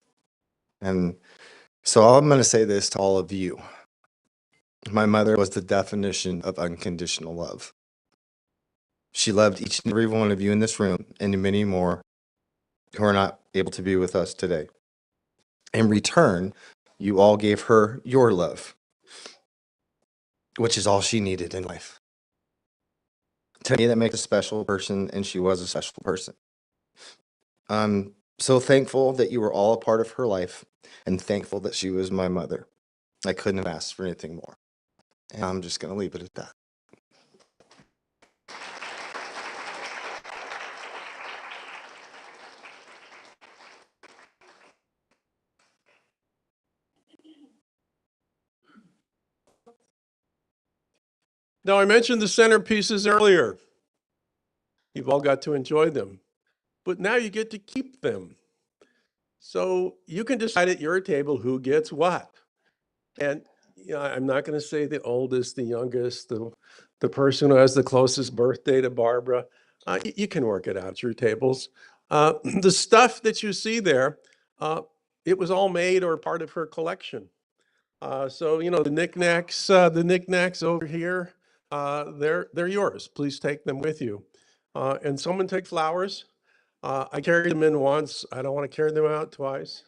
And so I'm going to say this to all of you. My mother was the definition of unconditional love. She loved each and every one of you in this room and many more who are not able to be with us today. In return, you all gave her your love, which is all she needed in life. To me, that makes a special person, and she was a special person. I'm so thankful that you were all a part of her life and thankful that she was my mother. I couldn't have asked for anything more. And I'm just going to leave it at that. Now, I mentioned the centerpieces earlier. You've all got to enjoy them, but now you get to keep them. So you can decide at your table who gets what. And I'm not going to say the oldest, the youngest, the person who has the closest birthday to Barbara. You can work it out at your tables. The stuff that you see there, it was all made or part of her collection. So the knickknacks over here, they're yours. Please take them with you. And someone take flowers. I carried them in once. I don't want to carry them out twice.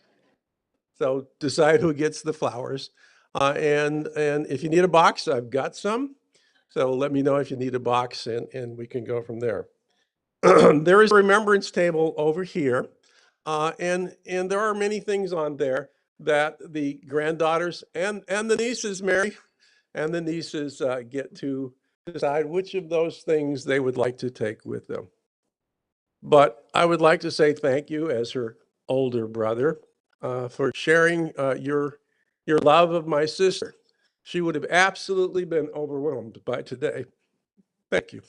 So decide who gets the flowers. And if you need a box, I've got some. So let me know if you need a box, and we can go from there. There is a remembrance table over here. And there are many things on there that the granddaughters and the nieces, Mary, and the nieces get to decide which of those things they would like to take with them. But I would like to say thank you as her older brother, for sharing your love of my sister. She would have absolutely been overwhelmed by today. Thank you.